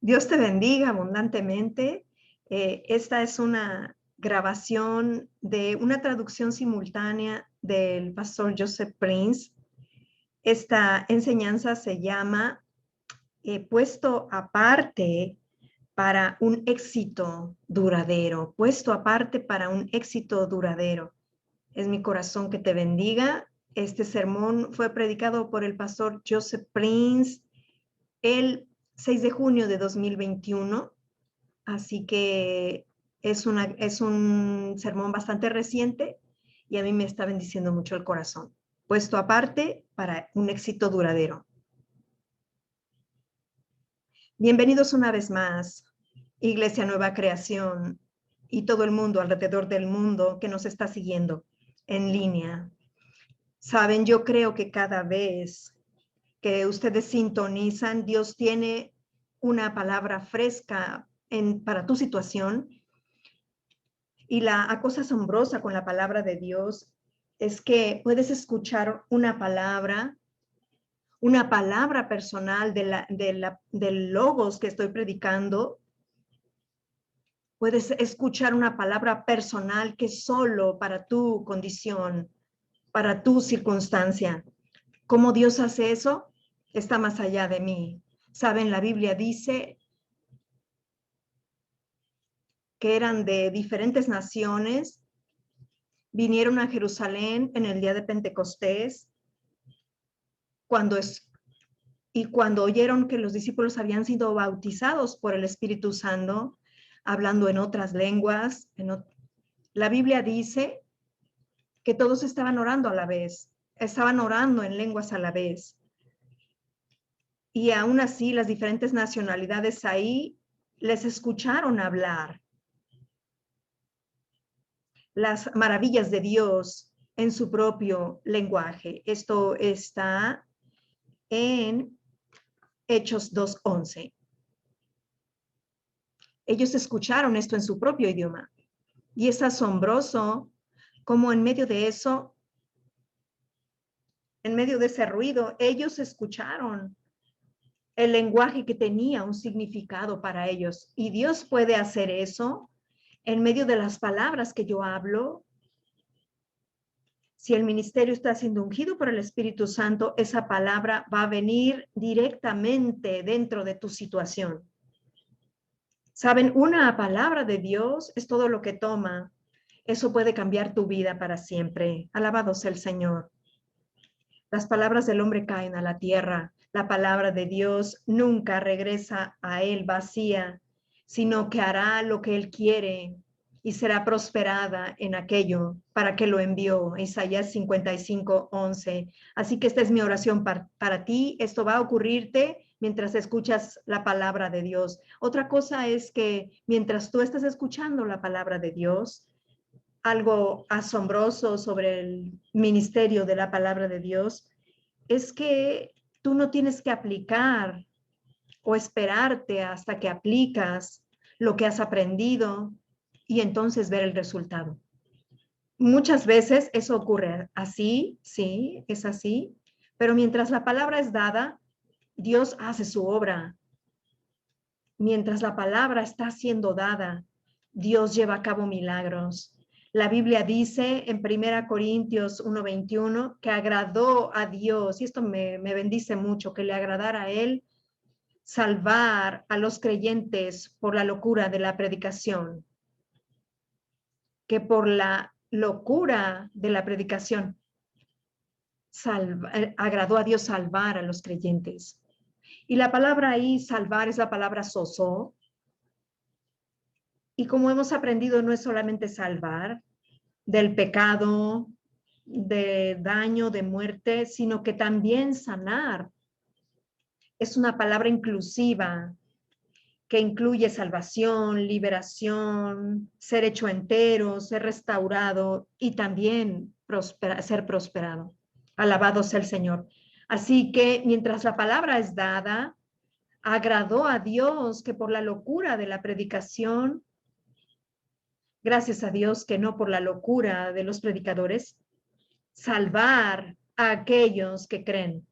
Dios te bendiga abundantemente. Esta es una grabación de una traducción simultánea del pastor Joseph Prince. Esta enseñanza se llama Puesto aparte para un éxito duradero. Puesto aparte para un éxito duradero. Es mi corazón que te bendiga. Este sermón fue predicado por el pastor Joseph Prince el 6 de junio de 2021. Así que es un sermón bastante reciente y a mí me está bendiciendo mucho el corazón. Puesto aparte para un éxito duradero. Bienvenidos una vez más, Iglesia Nueva Creación y todo el mundo alrededor del mundo que nos está siguiendo en línea. Saben, yo creo que cada vez que ustedes sintonizan, Dios tiene una palabra fresca para tu situación. Y la cosa asombrosa con la palabra de Dios es que puedes escuchar una palabra personal del logos que estoy predicando. Puedes escuchar una palabra personal que es solo para tu condición, para tu circunstancia. ¿Cómo Dios hace eso? Está más allá de mí. Saben, la Biblia dice que eran de diferentes naciones, vinieron a Jerusalén en el día de Pentecostés, cuando oyeron que los discípulos habían sido bautizados por el Espíritu Santo, hablando en otras lenguas. La Biblia dice que todos estaban orando a la vez, estaban orando en lenguas a la vez. Y aún así, las diferentes nacionalidades ahí les escucharon hablar las maravillas de Dios en su propio lenguaje. Esto está en Hechos 2:11. Ellos escucharon esto en su propio idioma. Y es asombroso cómo en medio de eso, en medio de ese ruido, ellos escucharon el lenguaje que tenía un significado para ellos. Y Dios puede hacer eso en medio de las palabras que yo hablo. Si el ministerio está siendo ungido por el Espíritu Santo, esa palabra va a venir directamente dentro de tu situación. Saben, una palabra de Dios es todo lo que toma. Eso puede cambiar tu vida para siempre. Alabado sea el Señor. Las palabras del hombre caen a la tierra. La palabra de Dios nunca regresa a él vacía, sino que hará lo que él quiere y será prosperada en aquello para que lo envió. Isaías 55:11. Así que esta es mi oración para ti. Esto va a ocurrirte mientras escuchas la palabra de Dios. Otra cosa es que mientras tú estás escuchando la palabra de Dios, algo asombroso sobre el ministerio de la palabra de Dios es que tú no tienes que aplicar o esperarte hasta que aplicas lo que has aprendido y entonces ver el resultado. Muchas veces eso ocurre así, sí, es así, pero mientras la palabra es dada, Dios hace su obra. Mientras la palabra está siendo dada, Dios lleva a cabo milagros. La Biblia dice en 1 Corintios 1:21 que agradó a Dios, y esto me bendice mucho, que le agradara a Él salvar a los creyentes por la locura de la predicación. Que por la locura de la predicación agradó a Dios salvar a los creyentes. Y la palabra ahí, salvar, es la palabra sozo. Y como hemos aprendido, no es solamente salvar del pecado, de daño, de muerte, sino que también sanar. Es una palabra inclusiva que incluye salvación, liberación, ser hecho entero, ser restaurado y también ser prosperado. Alabado sea el Señor. Así que mientras la palabra es dada, agradó a Dios que por la locura de la predicación, gracias a Dios que no por la locura de los predicadores, salvar a aquellos que creen,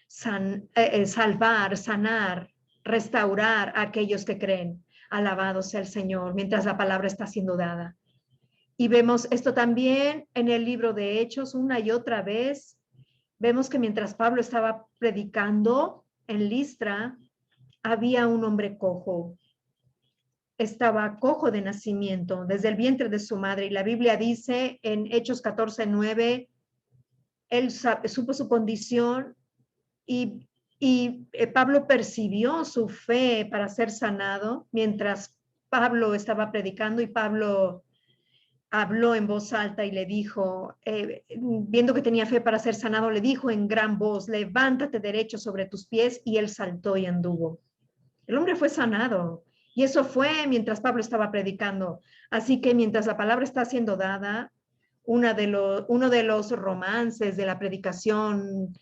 salvar, sanar, restaurar a aquellos que creen. Alabado sea el Señor mientras la palabra está siendo dada. Y vemos esto también en el libro de Hechos una y otra vez. Vemos que mientras Pablo estaba predicando en Listra, había un hombre cojo. Estaba cojo de nacimiento desde el vientre de su madre. Y la Biblia dice en Hechos 14:9, él supo su condición y Pablo percibió su fe para ser sanado mientras Pablo estaba predicando, y Pablo habló en voz alta y le dijo, viendo que tenía fe para ser sanado, le dijo en gran voz, levántate derecho sobre tus pies, y él saltó y anduvo. El hombre fue sanado, y eso fue mientras Pablo estaba predicando. Así que mientras la palabra está siendo dada, uno de los romances de la predicación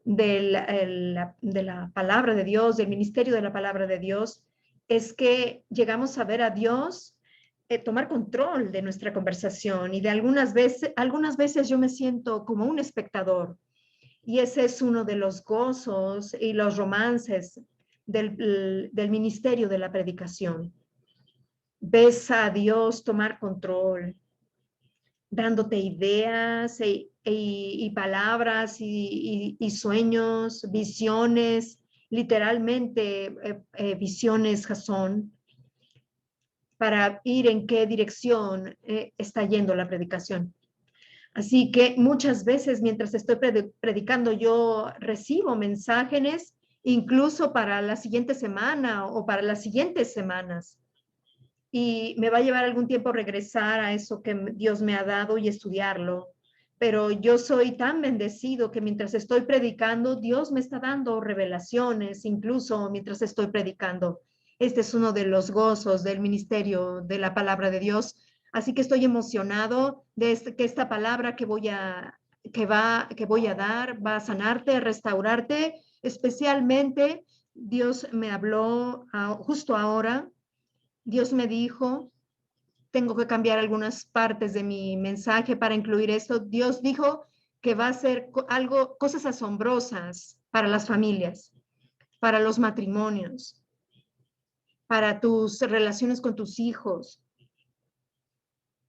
de la palabra de Dios, del ministerio de la palabra de Dios, es que llegamos a ver a Dios tomar control de nuestra conversación, y de algunas veces yo me siento como un espectador, y ese es uno de los gozos y los romances del ministerio de la predicación. Ves a Dios tomar control, dándote ideas y palabras y sueños, visiones, literalmente visiones, Jasón, para ir en qué dirección está yendo la predicación. Así que muchas veces mientras estoy predicando, yo recibo mensajes, incluso para la siguiente semana o para las siguientes semanas. Y me va a llevar algún tiempo regresar a eso que Dios me ha dado y estudiarlo. Pero yo soy tan bendecido que mientras estoy predicando, Dios me está dando revelaciones, incluso mientras estoy predicando. Este es uno de los gozos del ministerio de la palabra de Dios. Así que estoy emocionado de que esta palabra que voy a dar va a sanarte, a restaurarte. Especialmente, Dios me habló justo ahora. Dios me dijo, tengo que cambiar algunas partes de mi mensaje para incluir esto. Dios dijo que va a hacer cosas asombrosas para las familias, para los matrimonios, para tus relaciones con tus hijos.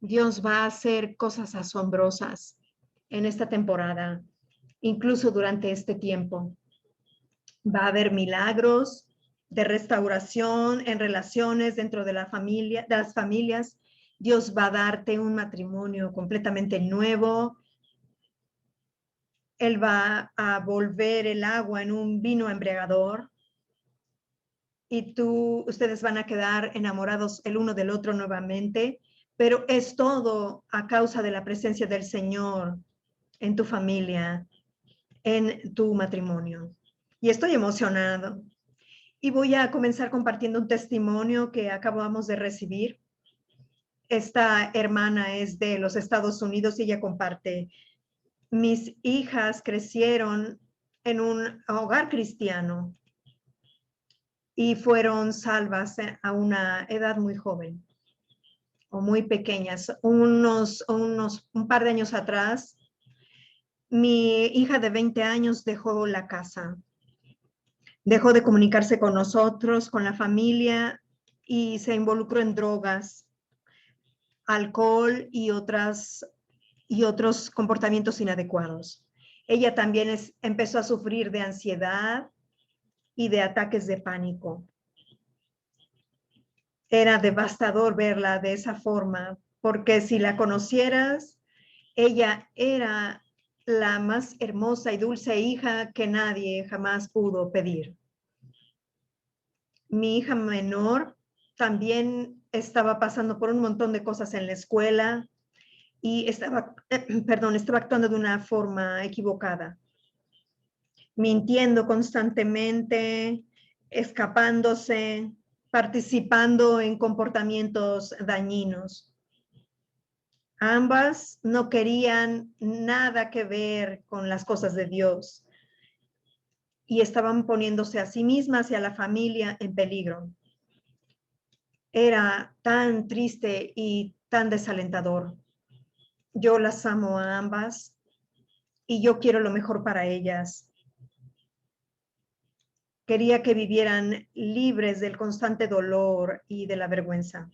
Dios va a hacer cosas asombrosas en esta temporada, incluso durante este tiempo. Va a haber milagros de restauración en relaciones dentro de las familias. Dios va a darte un matrimonio completamente nuevo. Él va a volver el agua en un vino embriagador, y ustedes van a quedar enamorados el uno del otro nuevamente, pero es todo a causa de la presencia del Señor en tu familia, en tu matrimonio. Y estoy emocionado. Y voy a comenzar compartiendo un testimonio que acabamos de recibir. Esta hermana es de los Estados Unidos y ella comparte: mis hijas crecieron en un hogar cristiano y fueron salvas a una edad muy joven o muy pequeñas. Un par de años atrás, mi hija de 20 años dejó la casa. Dejó de comunicarse con nosotros, con la familia, y se involucró en drogas, alcohol y otros comportamientos inadecuados. Ella también empezó a sufrir de ansiedad y de ataques de pánico. Era devastador verla de esa forma, porque si la conocieras, ella era la más hermosa y dulce hija que nadie jamás pudo pedir. Mi hija menor también estaba pasando por un montón de cosas en la escuela y estaba actuando de una forma equivocada, mintiendo constantemente, escapándose, participando en comportamientos dañinos. Ambas no querían nada que ver con las cosas de Dios y estaban poniéndose a sí mismas y a la familia en peligro. Era tan triste y tan desalentador. Yo las amo a ambas y yo quiero lo mejor para ellas. Quería que vivieran libres del constante dolor y de la vergüenza.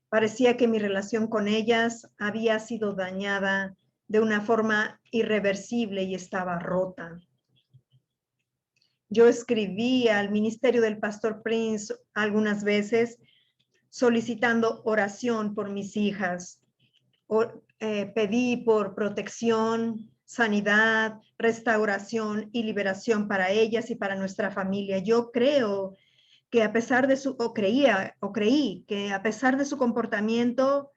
Parecía que mi relación con ellas había sido dañada de una forma irreversible y estaba rota. Yo escribí al ministerio del pastor Prince algunas veces solicitando oración por mis hijas. Pedí por protección, sanidad, restauración y liberación para ellas y para nuestra familia. Yo creo que a pesar de creí que a pesar de su comportamiento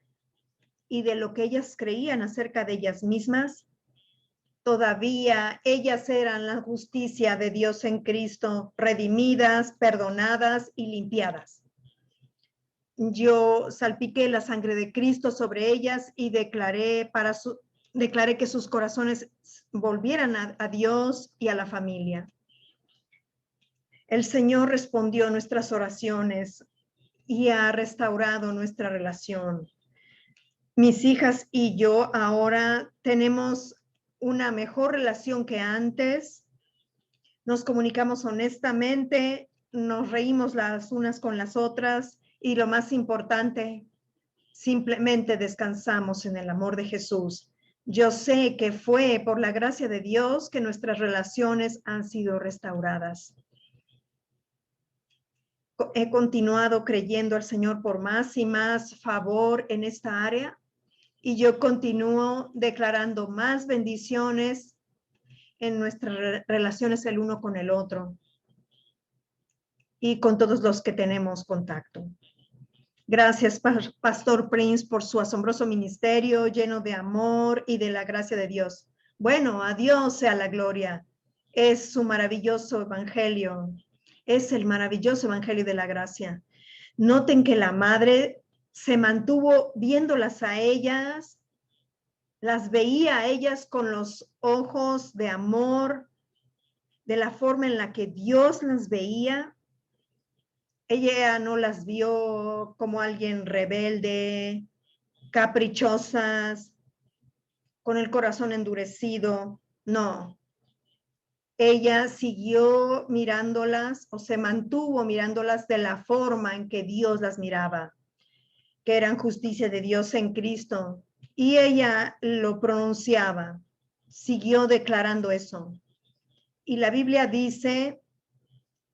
y de lo que ellas creían acerca de ellas mismas, todavía ellas eran la justicia de Dios en Cristo, redimidas, perdonadas y limpiadas. Yo salpiqué la sangre de Cristo sobre ellas y declaré que sus corazones volvieran a Dios y a la familia. El Señor respondió a nuestras oraciones y ha restaurado nuestra relación. Mis hijas y yo ahora tenemos una mejor relación que antes. Nos comunicamos honestamente, nos reímos las unas con las otras y lo más importante, simplemente descansamos en el amor de Jesús. Yo sé que fue por la gracia de Dios que nuestras relaciones han sido restauradas. He continuado creyendo al Señor por más y más favor en esta área y yo continúo declarando más bendiciones en nuestras relaciones el uno con el otro y con todos los que tenemos contacto. Gracias, Pastor Prince, por su asombroso ministerio lleno de amor y de la gracia de Dios. Bueno, a Dios sea la gloria. Es su maravilloso evangelio. Es el maravilloso evangelio de la gracia. Noten que la madre se mantuvo viéndolas a ellas, las veía a ellas con los ojos de amor, de la forma en la que Dios las veía. Ella no las vio como alguien rebelde, caprichosas, con el corazón endurecido. No. Ella siguió mirándolas o se mantuvo mirándolas de la forma en que Dios las miraba, que eran justicia de Dios en Cristo. Y ella lo pronunciaba, siguió declarando eso. Y la Biblia dice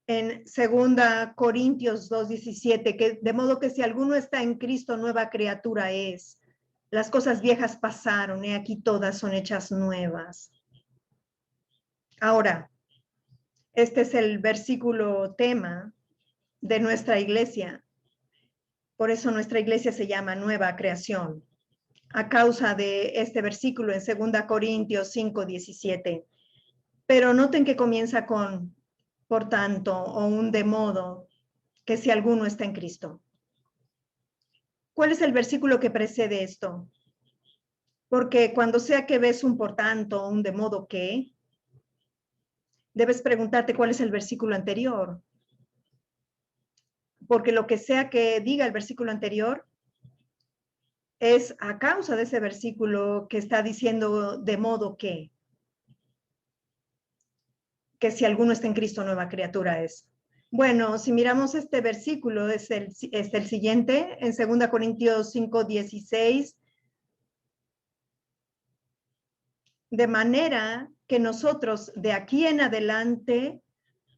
en 2 Corintios 2:17, que de modo que si alguno está en Cristo, nueva criatura es. Las cosas viejas pasaron y aquí todas son hechas nuevas. Ahora, este es el versículo tema de nuestra iglesia. Por eso nuestra iglesia se llama Nueva Creación, a causa de este versículo en 2 Corintios 5:17. Pero noten que comienza con por tanto, o un de modo que si alguno está en Cristo. ¿Cuál es el versículo que precede esto? Porque cuando sea que ves un por tanto, o un de modo que, debes preguntarte cuál es el versículo anterior. Porque lo que sea que diga el versículo anterior es a causa de ese versículo que está diciendo de modo que si alguno está en Cristo, nueva criatura es. Bueno, si miramos este versículo, es el siguiente, en 2 Corintios 5:16, de manera que nosotros de aquí en adelante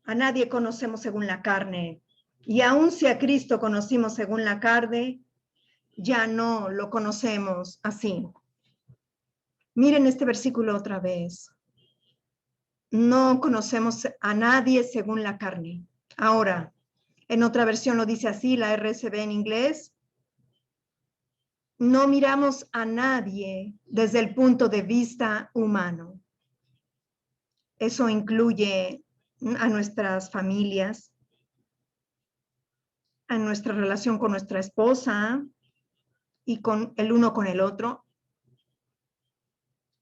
a nadie conocemos según la carne, y aun si a Cristo conocimos según la carne, ya no lo conocemos así. Miren este versículo otra vez. No conocemos a nadie según la carne. Ahora, en otra versión lo dice así, la RSV en inglés. No miramos a nadie desde el punto de vista humano. Eso incluye a nuestras familias, a nuestra relación con nuestra esposa y con el uno con el otro.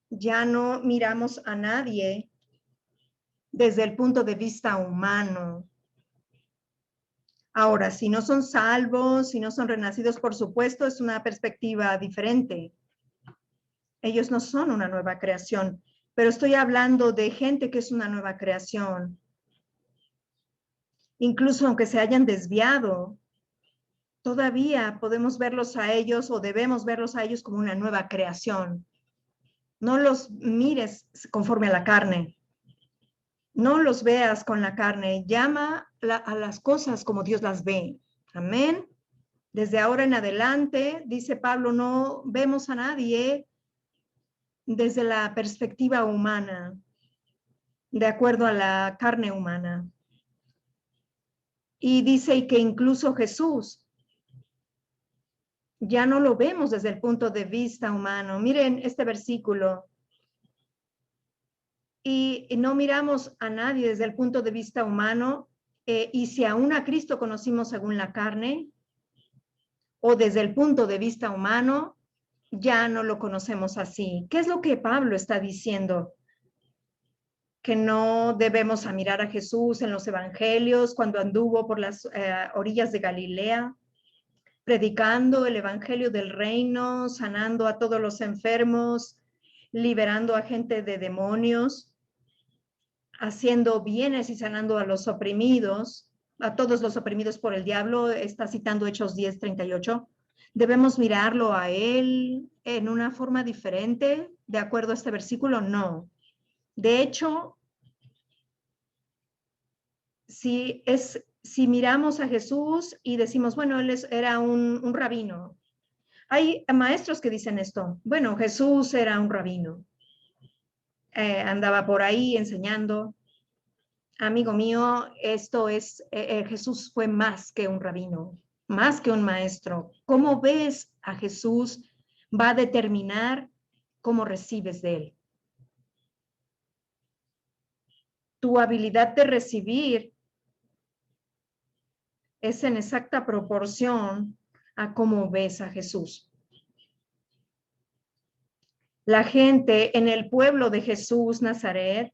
Ya no miramos a nadie desde el punto de vista humano. Ahora, si no son salvos, si no son renacidos, por supuesto, es una perspectiva diferente. Ellos no son una nueva creación, pero estoy hablando de gente que es una nueva creación. incluso aunque se hayan desviado, todavía podemos verlos a ellos o debemos verlos a ellos como una nueva creación. No los mires conforme a la carne. No los veas con la carne. Llama a las cosas como Dios las ve. Amén. Desde ahora en adelante, dice Pablo, no vemos a nadie desde la perspectiva humana, de acuerdo a la carne humana. Y dice que incluso Jesús ya no lo vemos desde el punto de vista humano. Miren este versículo. Y no miramos a nadie desde el punto de vista humano. Y si aún a Cristo conocimos según la carne, o desde el punto de vista humano, ya no lo conocemos así. ¿Qué es lo que Pablo está diciendo? Que no debemos mirar a Jesús en los evangelios cuando anduvo por las orillas de Galilea, predicando el evangelio del reino, sanando a todos los enfermos, liberando a gente de demonios, haciendo bienes y sanando a los oprimidos, a todos los oprimidos por el diablo. Está citando Hechos 10:38. ¿Debemos mirarlo a él en una forma diferente de acuerdo a este versículo? No. De hecho, si miramos a Jesús y decimos, bueno, él era un rabino. Hay maestros que dicen esto. Bueno, Jesús era un rabino. Andaba por ahí enseñando. Amigo mío, Jesús fue más que un rabino, más que un maestro. Cómo ves a Jesús va a determinar cómo recibes de él. Tu habilidad de recibir es en exacta proporción a cómo ves a Jesús. La gente en el pueblo de Jesús, Nazaret,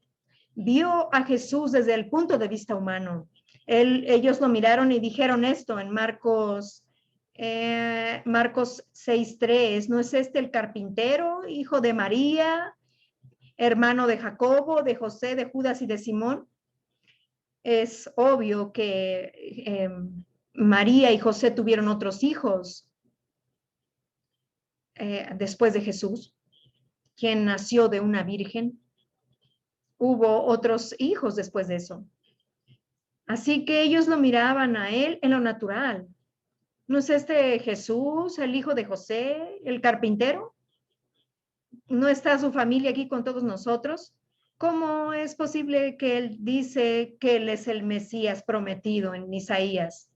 vio a Jesús desde el punto de vista humano. Ellos lo miraron y dijeron esto en Marcos 6:3. ¿No es este el carpintero, hijo de María, hermano de Jacobo, de José, de Judas y de Simón? Es obvio que María y José tuvieron otros hijos después de Jesús, quien nació de una virgen. Hubo otros hijos después de eso. Así que ellos lo miraban a él en lo natural. ¿No es este Jesús, el hijo de José, el carpintero? ¿No está su familia aquí con todos nosotros? ¿Cómo es posible que él dice que él es el Mesías prometido en Isaías?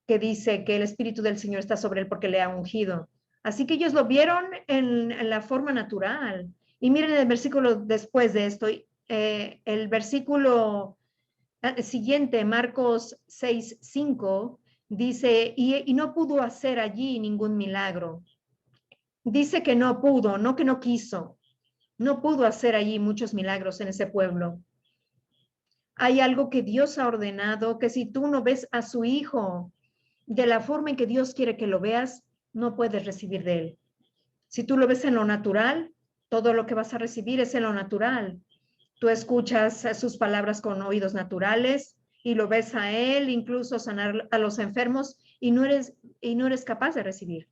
Que dice que el Espíritu del Señor está sobre él porque le ha ungido. Así que ellos lo vieron en la forma natural. Y miren el versículo después de esto, el versículo siguiente, Marcos 6:5, dice, y no pudo hacer allí ningún milagro. Dice que no pudo, no que no quiso. No pudo hacer allí muchos milagros en ese pueblo. Hay algo que Dios ha ordenado, que si tú no ves a su hijo de la forma en que Dios quiere que lo veas, no puedes recibir de él. Si tú lo ves en lo natural, todo lo que vas a recibir es en lo natural. Tú escuchas sus palabras con oídos naturales y lo ves a él, incluso sanar a los enfermos, y no eres capaz de recibir,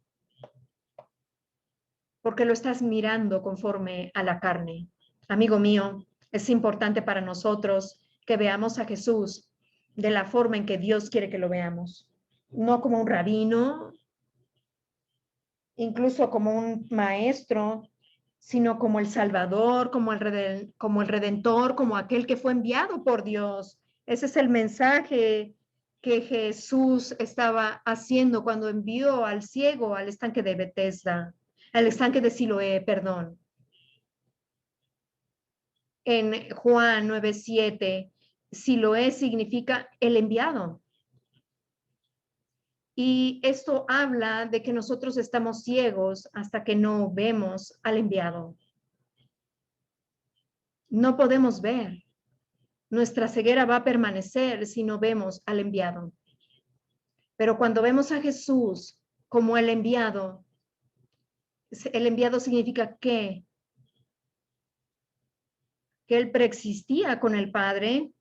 porque lo estás mirando conforme a la carne. Amigo mío, es importante para nosotros que veamos a Jesús de la forma en que Dios quiere que lo veamos, no como un rabino, incluso como un maestro, sino como el Salvador, como el Redentor, como aquel que fue enviado por Dios. Ese es el mensaje que Jesús estaba haciendo cuando envió al ciego al estanque de Bethesda, al estanque de Siloé, perdón. En Juan 9:7, Siloé significa el enviado. Y esto habla de que nosotros estamos ciegos hasta que no vemos al enviado. No podemos ver. Nuestra ceguera va a permanecer si no vemos al enviado. Pero cuando vemos a Jesús como el enviado significa que él preexistía con el Padre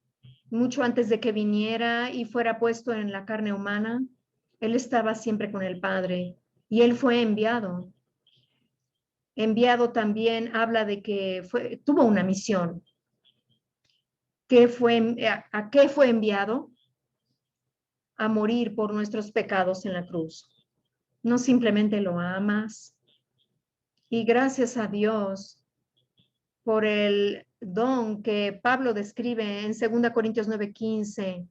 mucho antes de que viniera y fuera puesto en la carne humana, él estaba siempre con el Padre y él fue enviado. Enviado también habla de que tuvo una misión. ¿A qué fue enviado? A morir por nuestros pecados en la cruz. No simplemente lo amas. Y gracias a Dios por el don que Pablo describe en 2 Corintios 9:15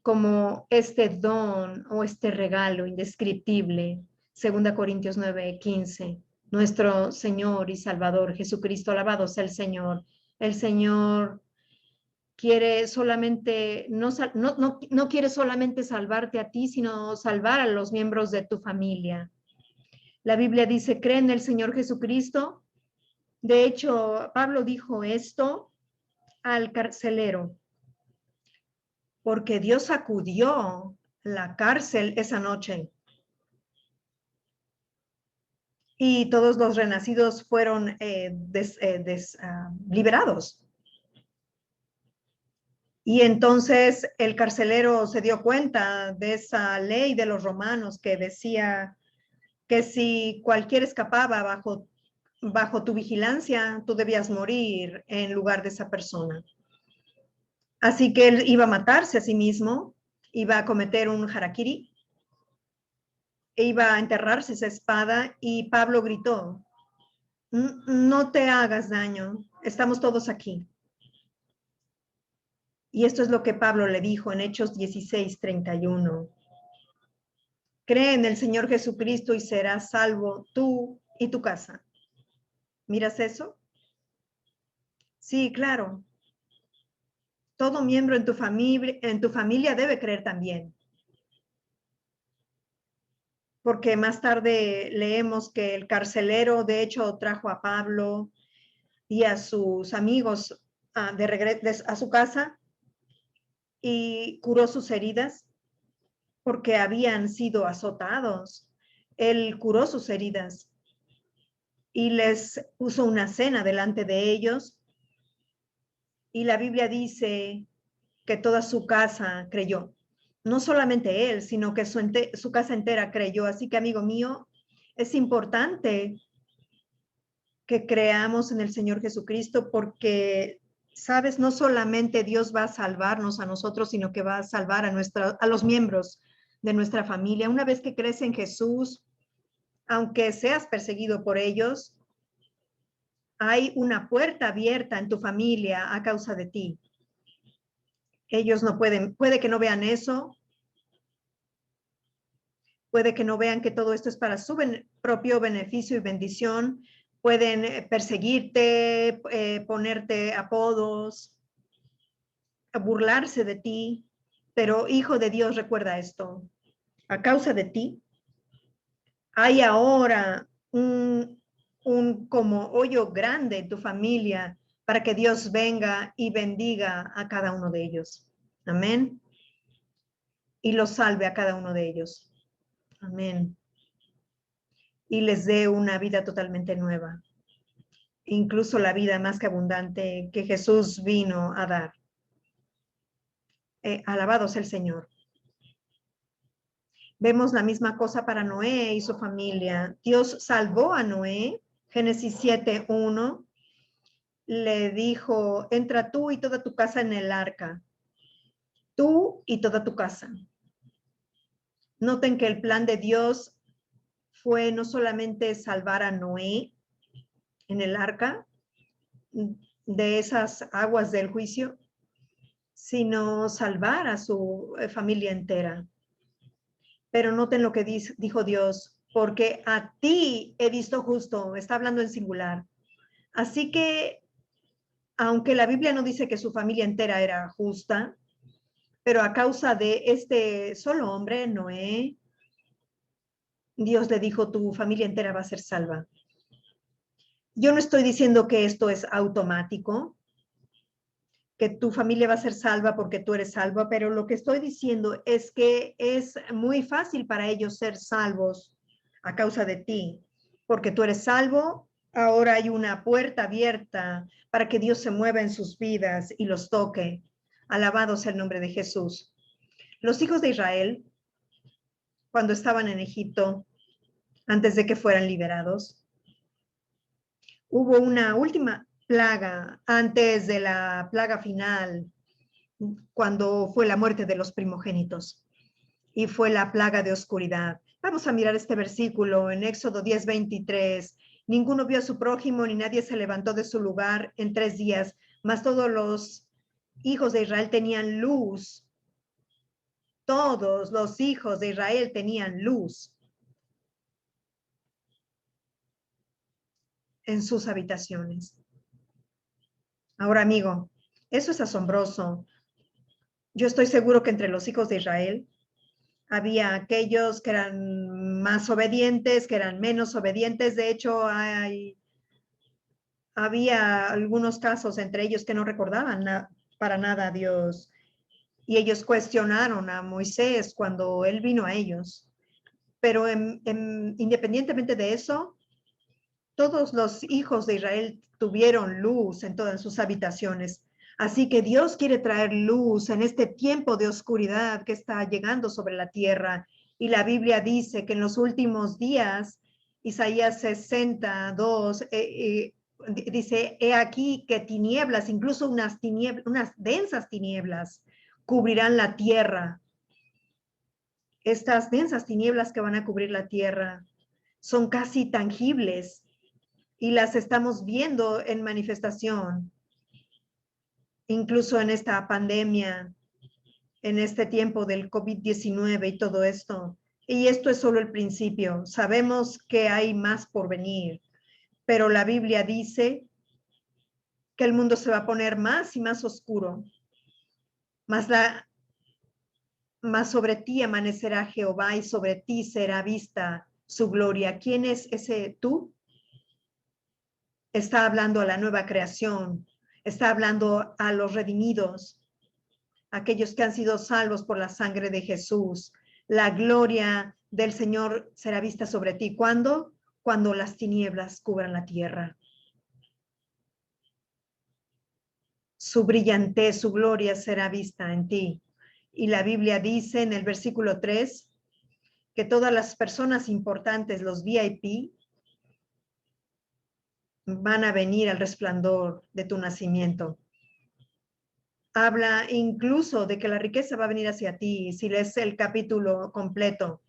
como este don o este regalo indescriptible. 2 Corintios 9:15. Nuestro Señor y Salvador Jesucristo, alabado sea el Señor. El Señor quiere solamente, no quiere solamente salvarte a ti, sino salvar a los miembros de tu familia. La Biblia dice, cree en el Señor Jesucristo. De hecho, Pablo dijo esto al carcelero, porque Dios sacudió la cárcel esa noche y todos los renacidos fueron liberados. Y entonces el carcelero se dio cuenta de esa ley de los romanos que decía que si cualquiera escapaba bajo tu vigilancia, tú debías morir en lugar de esa persona. Así que él iba a matarse a sí mismo, iba a cometer un harakiri, e iba a enterrarse esa espada y Pablo gritó, no te hagas daño, estamos todos aquí. Y esto es lo que Pablo le dijo en Hechos 16:31. Cree en el Señor Jesucristo y serás salvo tú y tu casa. ¿Miras eso? Sí, claro. Todo miembro en tu familia debe creer también. Porque más tarde leemos que el carcelero, de hecho, trajo a Pablo y a sus amigos de regreso a su casa y curó sus heridas porque habían sido azotados. Él curó sus heridas y les puso una cena delante de ellos. Y la Biblia dice que toda su casa creyó. No solamente él, sino que su casa entera creyó. Así que, amigo mío, es importante que creamos en el Señor Jesucristo porque, sabes, no solamente Dios va a salvarnos a nosotros, sino que va a salvar a los miembros de nuestra familia. Una vez que crees en Jesús, aunque seas perseguido por ellos, hay una puerta abierta en tu familia a causa de ti. Ellos no puede que no vean eso, puede que no vean que todo esto es para su propio beneficio y bendición, pueden perseguirte, ponerte apodos, burlarse de ti, pero hijo de Dios, recuerda esto, a causa de ti, hay ahora un como hoyo grande en tu familia para que Dios venga y bendiga a cada uno de ellos. Amén. Y los salve a cada uno de ellos. Amén. Y les dé una vida totalmente nueva. Incluso la vida más que abundante que Jesús vino a dar. Alabado sea el Señor. Vemos la misma cosa para Noé y su familia. Dios salvó a Noé. Génesis 7:1. Le dijo, entra tú y toda tu casa en el arca. Tú y toda tu casa. Noten que el plan de Dios fue no solamente salvar a Noé en el arca de esas aguas del juicio, sino salvar a su familia entera. Pero noten lo que dijo Dios, porque a ti he visto justo, está hablando en singular. Así que, aunque la Biblia no dice que su familia entera era justa, pero a causa de este solo hombre, Noé, Dios le dijo, tu familia entera va a ser salva. Yo no estoy diciendo que esto es automático, que tu familia va a ser salva porque tú eres salva, pero lo que estoy diciendo es que es muy fácil para ellos ser salvos a causa de ti, porque tú eres salvo, ahora hay una puerta abierta para que Dios se mueva en sus vidas y los toque. Alabado sea el nombre de Jesús. Los hijos de Israel, cuando estaban en Egipto, antes de que fueran liberados, hubo una última plaga antes de la plaga final, cuando fue la muerte de los primogénitos, y fue la plaga de oscuridad. Vamos a mirar este versículo en Éxodo 10:23. Ninguno vio a su prójimo, ni nadie se levantó de su lugar en 3 días, mas todos los hijos de Israel tenían luz. Todos los hijos de Israel tenían luz en sus habitaciones. Ahora, amigo, eso es asombroso. Yo estoy seguro que entre los hijos de Israel había aquellos que eran más obedientes, que eran menos obedientes. De hecho, había algunos casos entre ellos que no recordaban para nada a Dios. Y ellos cuestionaron a Moisés cuando él vino a ellos. Pero independientemente de eso, todos los hijos de Israel tuvieron luz en todas sus habitaciones. Así que Dios quiere traer luz en este tiempo de oscuridad que está llegando sobre la tierra. Y la Biblia dice que en los últimos días, Isaías 62, dice, he aquí que tinieblas, incluso unas densas tinieblas, cubrirán la tierra. Estas densas tinieblas que van a cubrir la tierra son casi tangibles y las estamos viendo en manifestación, incluso en esta pandemia, en este tiempo del COVID-19 y todo esto. Y esto es solo el principio. Sabemos que hay más por venir, pero la Biblia dice que el mundo se va a poner más y más oscuro. Mas sobre ti amanecerá Jehová y sobre ti será vista su gloria. ¿Quién es ese tú? Está hablando a la nueva creación, está hablando a los redimidos, aquellos que han sido salvos por la sangre de Jesús. La gloria del Señor será vista sobre ti. ¿Cuándo? Cuando las tinieblas cubran la tierra. Su brillantez, su gloria será vista en ti. Y la Biblia dice en el versículo 3 que todas las personas importantes, los VIP, van a venir al resplandor de tu nacimiento. Habla incluso de que la riqueza va a venir hacia ti. Si lees el capítulo completo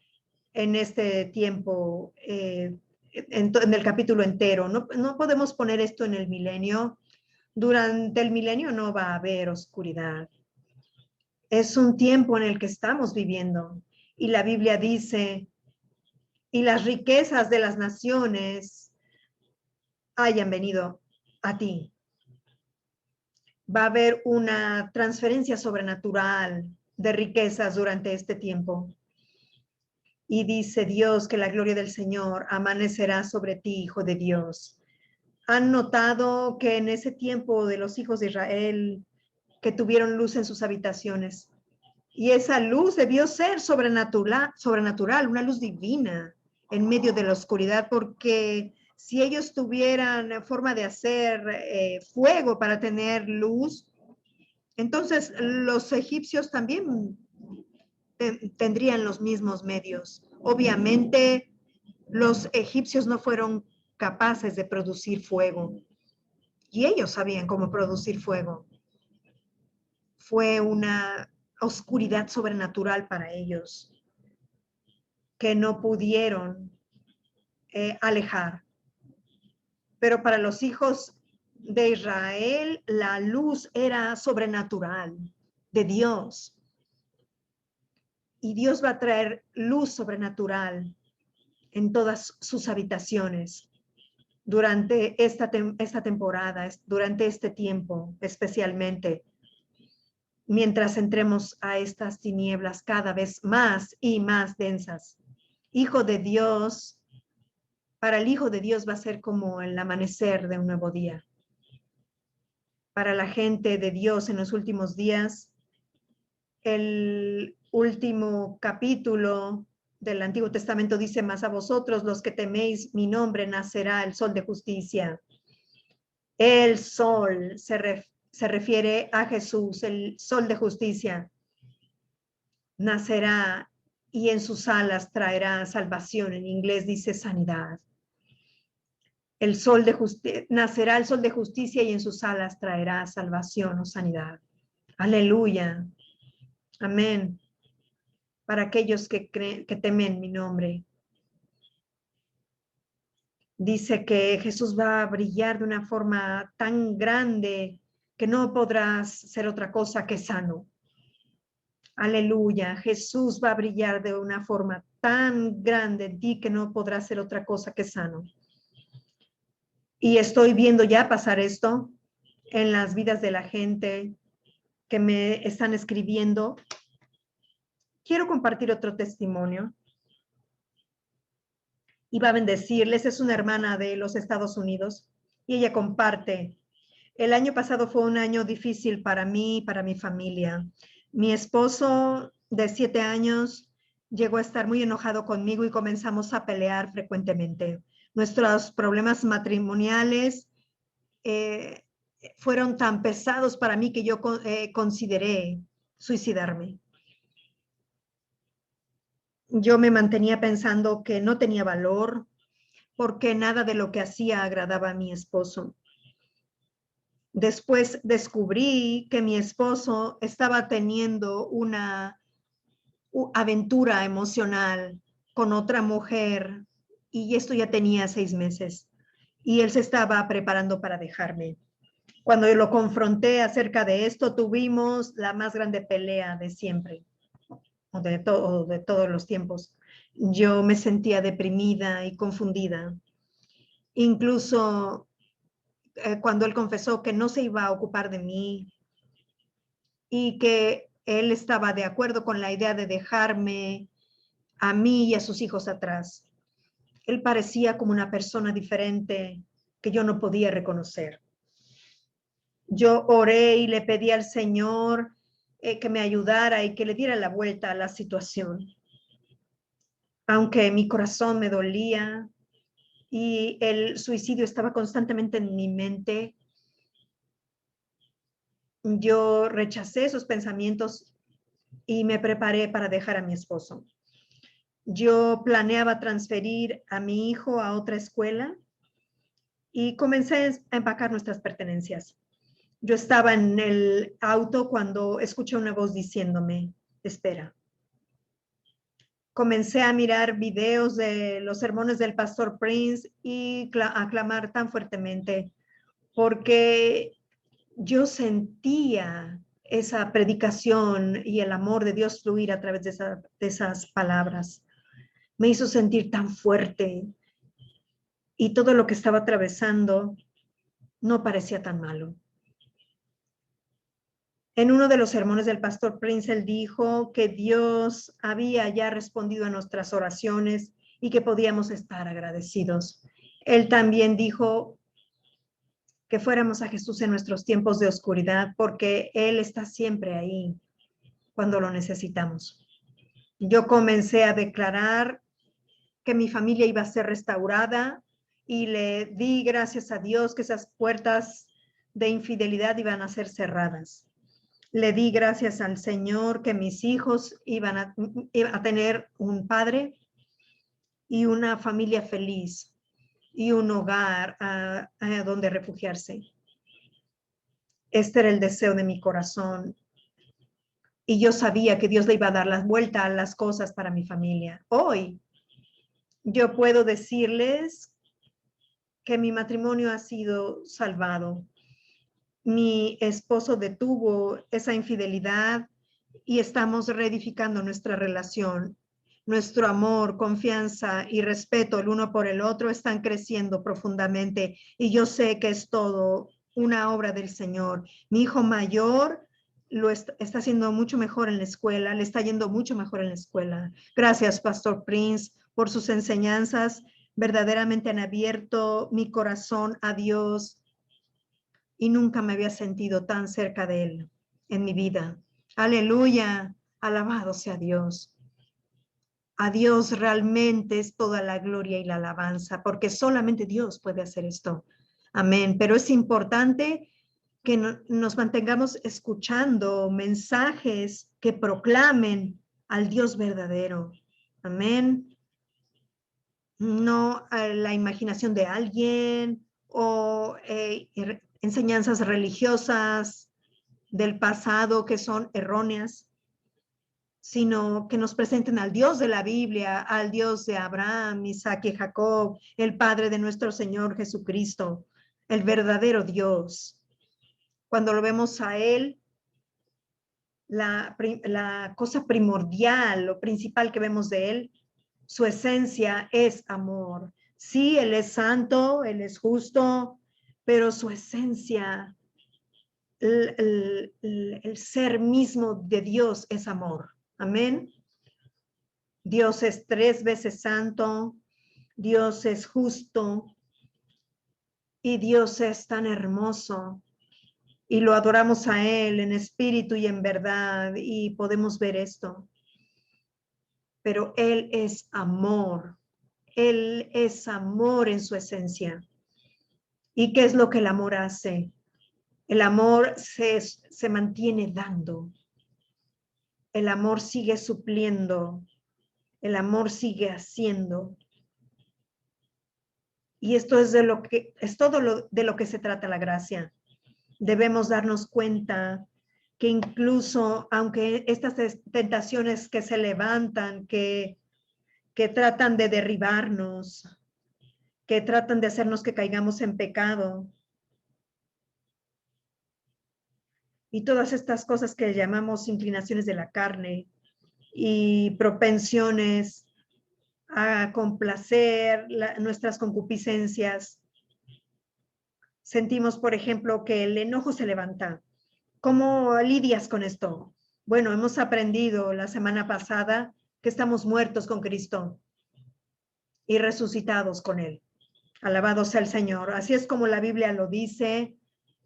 en este tiempo, en el capítulo entero, no podemos poner esto en el milenio. Durante el milenio no va a haber oscuridad. Es un tiempo en el que estamos viviendo. Y la Biblia dice, y las riquezas de las naciones hayan venido a ti. Va a haber una transferencia sobrenatural de riquezas durante este tiempo. Y dice Dios que la gloria del Señor amanecerá sobre ti, hijo de Dios. ¿Han notado que en ese tiempo de los hijos de Israel que tuvieron luz en sus habitaciones? Y esa luz debió ser sobrenatural, una luz divina en medio de la oscuridad, porque si ellos tuvieran forma de hacer fuego para tener luz, entonces los egipcios también tendrían los mismos medios. Obviamente, los egipcios no fueron capaces de producir fuego y ellos sabían cómo producir fuego. Fue una oscuridad sobrenatural para ellos que no pudieron alejar. Pero para los hijos de Israel, la luz era sobrenatural de Dios. Y Dios va a traer luz sobrenatural en todas sus habitaciones durante esta temporada, durante este tiempo especialmente, mientras entremos a estas tinieblas cada vez más y más densas. Hijo de Dios, para el Hijo de Dios va a ser como el amanecer de un nuevo día. Para la gente de Dios en los últimos días, el último capítulo del Antiguo Testamento dice, más a vosotros los que teméis mi nombre nacerá el sol de justicia. El sol se refiere a Jesús, el sol de justicia. Nacerá y en sus alas traerá salvación. En inglés dice sanidad. El sol de justicia, nacerá el sol de justicia y en sus alas traerá salvación o sanidad. Aleluya. Amén. Para aquellos que creen, que temen mi nombre. Dice que Jesús va a brillar de una forma tan grande que no podrás ser otra cosa que sano. Aleluya. Jesús va a brillar de una forma tan grande en ti que no podrás ser otra cosa que sano. Y estoy viendo ya pasar esto en las vidas de la gente que me están escribiendo. Quiero compartir otro testimonio. Y va a bendecirles. Es una hermana de los Estados Unidos y ella comparte. El año pasado fue un año difícil para mí y para mi familia. Mi esposo de 7 años llegó a estar muy enojado conmigo y comenzamos a pelear frecuentemente. Nuestros problemas matrimoniales fueron tan pesados para mí que yo consideré suicidarme. Yo me mantenía pensando que no tenía valor porque nada de lo que hacía agradaba a mi esposo. Después descubrí que mi esposo estaba teniendo una aventura emocional con otra mujer y esto ya tenía 6 meses y él se estaba preparando para dejarme. Cuando yo lo confronté acerca de esto, tuvimos la más grande pelea de siempre, o de todos los tiempos. Yo me sentía deprimida y confundida. Incluso cuando él confesó que no se iba a ocupar de mí y que él estaba de acuerdo con la idea de dejarme a mí y a sus hijos atrás. Él parecía como una persona diferente que yo no podía reconocer. Yo oré y le pedí al Señor que me ayudara y que le diera la vuelta a la situación. Aunque mi corazón me dolía y el suicidio estaba constantemente en mi mente, yo rechacé esos pensamientos y me preparé para dejar a mi esposo. Yo planeaba transferir a mi hijo a otra escuela y comencé a empacar nuestras pertenencias. Yo estaba en el auto cuando escuché una voz diciéndome, espera. Comencé a mirar videos de los sermones del pastor Prince y a clamar tan fuertemente porque yo sentía esa predicación y el amor de Dios fluir a través de esas palabras. Me hizo sentir tan fuerte y todo lo que estaba atravesando no parecía tan malo. En uno de los sermones del pastor Prince, él dijo que Dios había ya respondido a nuestras oraciones y que podíamos estar agradecidos. Él también dijo que fuéramos a Jesús en nuestros tiempos de oscuridad porque Él está siempre ahí cuando lo necesitamos. Yo comencé a declarar que mi familia iba a ser restaurada y le di gracias a Dios que esas puertas de infidelidad iban a ser cerradas. Le di gracias al Señor que mis hijos iban a tener un padre y una familia feliz y un hogar a donde refugiarse. Este era el deseo de mi corazón y yo sabía que Dios le iba a dar la vuelta a las cosas para mi familia. Hoy yo puedo decirles que mi matrimonio ha sido salvado. Mi esposo detuvo esa infidelidad y estamos reedificando nuestra relación. Nuestro amor, confianza y respeto el uno por el otro están creciendo profundamente y yo sé que es todo una obra del Señor. Mi hijo mayor lo está haciendo mucho mejor en la escuela, le está yendo mucho mejor en la escuela. Gracias, Pastor Prince, por sus enseñanzas. Verdaderamente han abierto mi corazón a Dios y nunca me había sentido tan cerca de Él en mi vida. Aleluya, alabado sea Dios. A Dios realmente es toda la gloria y la alabanza, porque solamente Dios puede hacer esto. Amén. Pero es importante que nos mantengamos escuchando mensajes que proclamen al Dios verdadero. Amén. No a la imaginación de alguien o enseñanzas religiosas del pasado que son erróneas, sino que nos presenten al Dios de la Biblia, al Dios de Abraham, Isaac y Jacob, el Padre de nuestro Señor Jesucristo, el verdadero Dios. Cuando lo vemos a Él, la cosa primordial, lo principal que vemos de Él, su esencia es amor. Sí, Él es santo, Él es justo, pero su esencia, el ser mismo de Dios es amor. Amén. Dios es 3 veces santo, Dios es justo y Dios es tan hermoso. Y lo adoramos a Él en espíritu y en verdad y podemos ver esto. Pero Él es amor. Él es amor en su esencia. ¿Y qué es lo que el amor hace? El amor se mantiene dando. El amor sigue supliendo. El amor sigue haciendo. Y esto es todo de lo que se trata la gracia. Debemos darnos cuenta que incluso aunque estas tentaciones que se levantan, que tratan de derribarnos, que tratan de hacernos que caigamos en pecado, y todas estas cosas que llamamos inclinaciones de la carne y propensiones a complacer nuestras concupiscencias. Sentimos, por ejemplo, que el enojo se levanta. ¿Cómo lidias con esto? Bueno, hemos aprendido la semana pasada que estamos muertos con Cristo y resucitados con Él. Alabado sea el Señor. Así es como la Biblia lo dice.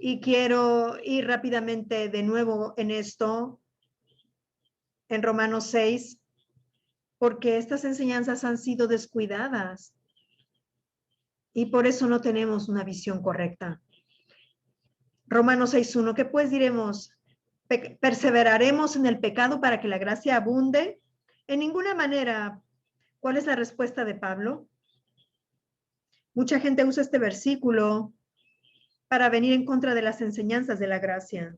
Y quiero ir rápidamente de nuevo en esto, en Romanos 6, porque estas enseñanzas han sido descuidadas y por eso no tenemos una visión correcta. Romanos 6:1, ¿qué pues diremos? ¿Perseveraremos en el pecado para que la gracia abunde? En ninguna manera. ¿Cuál es la respuesta de Pablo? Mucha gente usa este versículo para venir en contra de las enseñanzas de la gracia.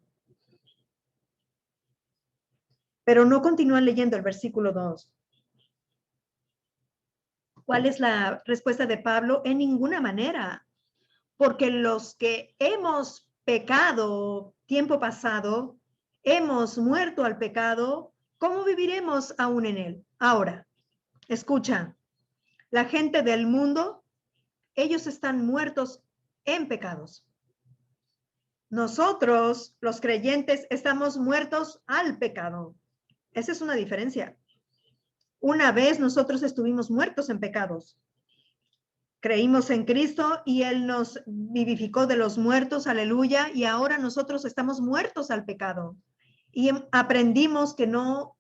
Pero no continúan leyendo el versículo 2. ¿Cuál es la respuesta de Pablo? En ninguna manera. Porque los que hemos pecado tiempo pasado, hemos muerto al pecado, ¿cómo viviremos aún en él? Ahora, escucha, la gente del mundo, ellos están muertos en pecados. Nosotros, los creyentes, estamos muertos al pecado. Esa es una diferencia. Una vez nosotros estuvimos muertos en pecados. Creímos en Cristo y Él nos vivificó de los muertos, aleluya, y ahora nosotros estamos muertos al pecado. Y aprendimos que no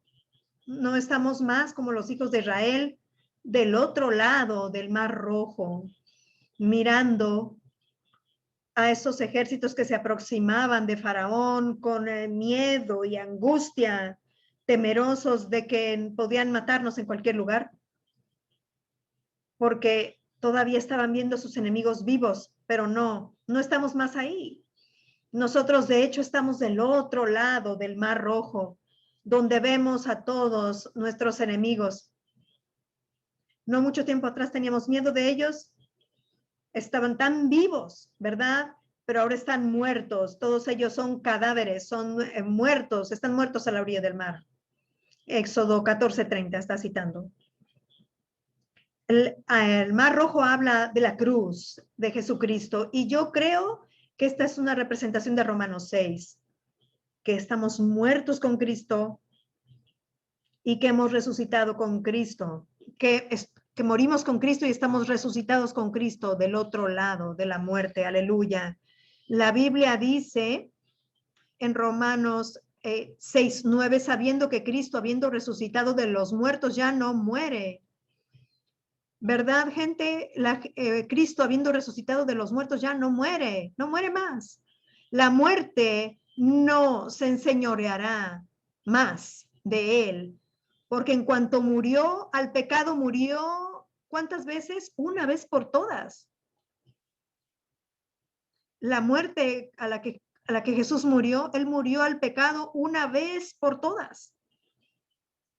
estamos más como los hijos de Israel del otro lado del Mar Rojo, mirando a esos ejércitos que se aproximaban de Faraón con miedo y angustia, temerosos de que podían matarnos en cualquier lugar, porque todavía estaban viendo a sus enemigos vivos, pero no estamos más ahí. Nosotros, de hecho, estamos del otro lado del Mar Rojo, donde vemos a todos nuestros enemigos. No mucho tiempo atrás teníamos miedo de ellos. Estaban tan vivos, ¿verdad? Pero ahora están muertos. Todos ellos son cadáveres, son muertos, están muertos a la orilla del mar. Éxodo 14:30 está citando. El Mar Rojo habla de la cruz de Jesucristo y yo creo que esta es una representación de Romanos 6, que estamos muertos con Cristo y que hemos resucitado con Cristo, que morimos con Cristo y estamos resucitados con Cristo del otro lado de la muerte, aleluya. La Biblia dice en Romanos 6:9, sabiendo que Cristo, habiendo resucitado de los muertos, ya no muere. ¿Verdad, gente? Cristo, habiendo resucitado de los muertos, ya no muere más. La muerte no se enseñoreará más de él, porque en cuanto murió al pecado, murió, ¿cuántas veces? Una vez por todas. La muerte a la que Jesús murió, él murió al pecado una vez por todas.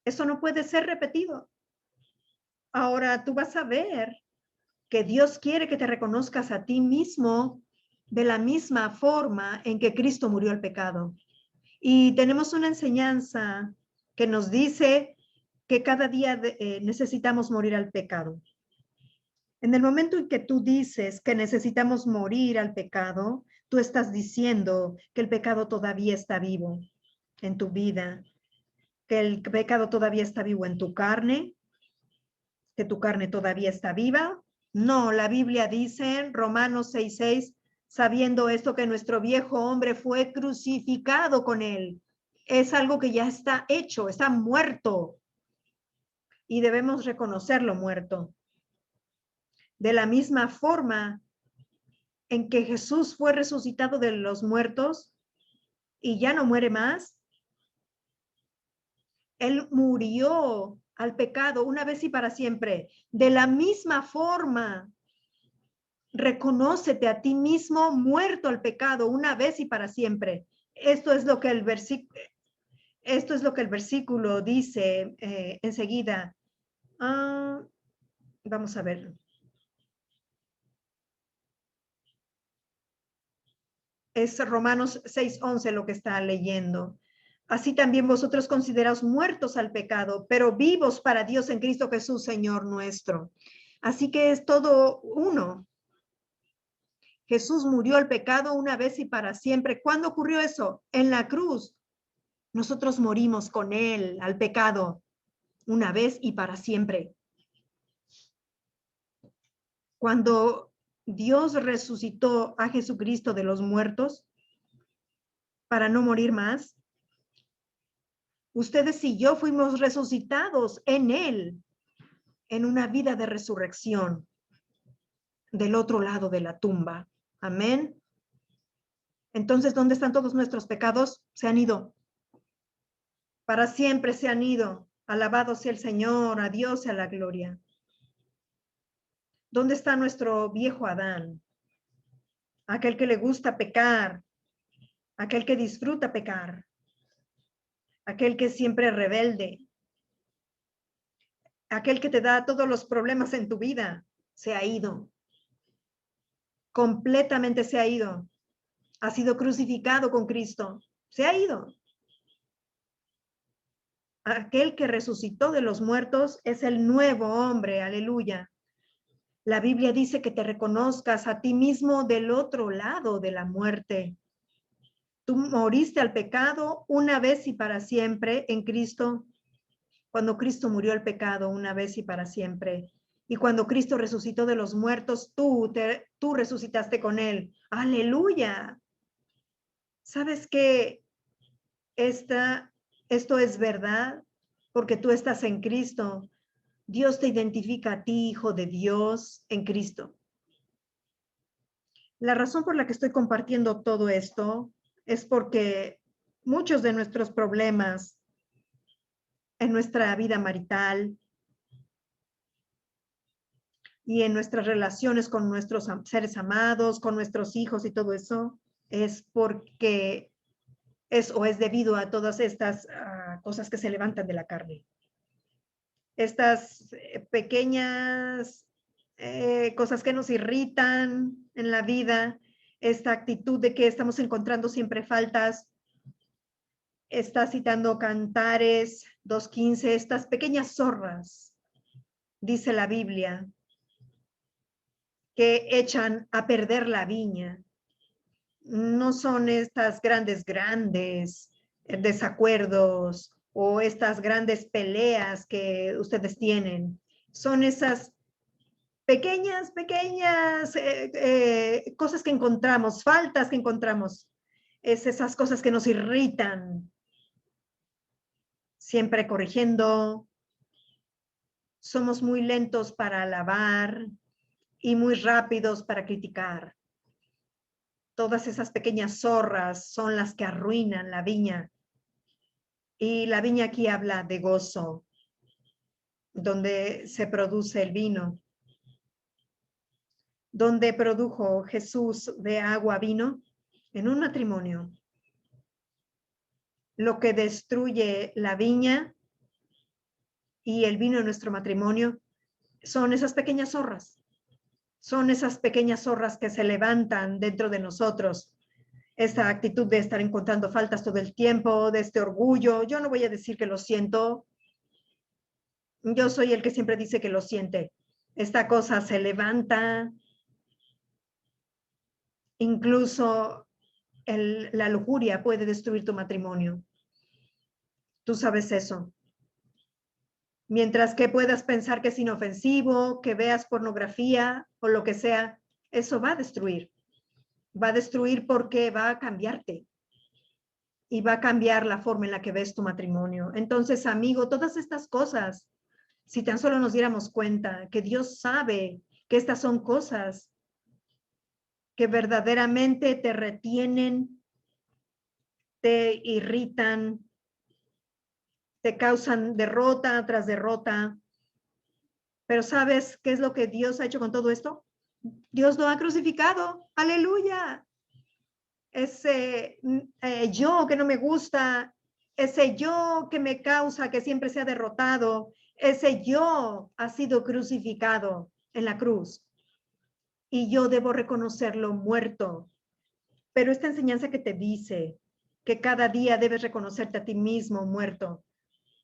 Eso no puede ser repetido. Ahora tú vas a ver que Dios quiere que te reconozcas a ti mismo de la misma forma en que Cristo murió al pecado. Y tenemos una enseñanza que nos dice que cada día necesitamos morir al pecado. En el momento en que tú dices que necesitamos morir al pecado, tú estás diciendo que el pecado todavía está vivo en tu vida, que el pecado todavía está vivo en tu carne, que tu carne todavía está viva. No, la Biblia dice en Romanos 6:6, sabiendo esto que nuestro viejo hombre fue crucificado con él. Es algo que ya está hecho, está muerto y debemos reconocerlo muerto. De la misma forma en que Jesús fue resucitado de los muertos y ya no muere más, él murió al pecado una vez y para siempre. De la misma forma, reconócete a ti mismo muerto al pecado una vez y para siempre. Esto es lo que el versículo dice enseguida. Vamos a ver. Es Romanos 6:11 lo que está leyendo. Así también vosotros consideraos muertos al pecado, pero vivos para Dios en Cristo Jesús, Señor nuestro. Así que es todo uno. Jesús murió al pecado una vez y para siempre. ¿Cuándo ocurrió eso? En la cruz. Nosotros morimos con él al pecado una vez y para siempre. Cuando Dios resucitó a Jesucristo de los muertos para no morir más, ustedes y yo fuimos resucitados en él, en una vida de resurrección del otro lado de la tumba. Amén. Entonces, ¿dónde están todos nuestros pecados? Se han ido. Para siempre se han ido. Alabado sea el Señor, a Dios sea la gloria. ¿Dónde está nuestro viejo Adán? Aquel que le gusta pecar, aquel que disfruta pecar, aquel que es siempre rebelde, aquel que te da todos los problemas en tu vida, se ha ido. Completamente se ha ido. Ha sido crucificado con Cristo. Se ha ido. Aquel que resucitó de los muertos es el nuevo hombre. Aleluya. La Biblia dice que te reconozcas a ti mismo del otro lado de la muerte. Tú moriste al pecado una vez y para siempre en Cristo. Cuando Cristo murió al pecado una vez y para siempre. Y cuando Cristo resucitó de los muertos, tú resucitaste con él. Aleluya. ¿Sabes qué? Esto es verdad porque tú estás en Cristo. Dios te identifica a ti, hijo de Dios, en Cristo. La razón por la que estoy compartiendo todo esto es porque muchos de nuestros problemas en nuestra vida marital y en nuestras relaciones con nuestros seres amados, con nuestros hijos y todo eso, es porque es debido a todas estas cosas que se levantan de la carne. Estas pequeñas cosas que nos irritan en la vida, esta actitud de que estamos encontrando siempre faltas. Está citando Cantares 2:15, estas pequeñas zorras, dice la Biblia, que echan a perder la viña. No son estas grandes desacuerdos o estas grandes peleas que ustedes tienen. Son esas pequeñas cosas que encontramos, faltas que encontramos. Es esas cosas que nos irritan, siempre corrigiendo. Somos muy lentos para alabar y muy rápidos para criticar. Todas esas pequeñas zorras son las que arruinan la viña. Y la viña aquí habla de gozo, donde se produce el vino. Donde produjo Jesús de agua vino en un matrimonio. Lo que destruye la viña y el vino en nuestro matrimonio son esas pequeñas zorras. Son esas pequeñas zorras que se levantan dentro de nosotros. Esta actitud de estar encontrando faltas todo el tiempo, de este orgullo. Yo no voy a decir que lo siento. Yo soy el que siempre dice que lo siente. Esta cosa se levanta. Incluso la lujuria puede destruir tu matrimonio. Tú sabes eso. Mientras que puedas pensar que es inofensivo, que veas pornografía o lo que sea, eso va a destruir. Va a destruir porque va a cambiarte. Y va a cambiar la forma en la que ves tu matrimonio. Entonces, amigo, todas estas cosas, si tan solo nos diéramos cuenta que Dios sabe que estas son cosas que verdaderamente te retienen, te irritan, te causan derrota tras derrota. Pero ¿sabes qué es lo que Dios ha hecho con todo esto? Dios lo ha crucificado. Aleluya. Ese yo que no me gusta, ese yo que me causa que siempre sea derrotado, ese yo ha sido crucificado en la cruz. Y yo debo reconocerlo muerto. Pero esta enseñanza que te dice que cada día debes reconocerte a ti mismo muerto.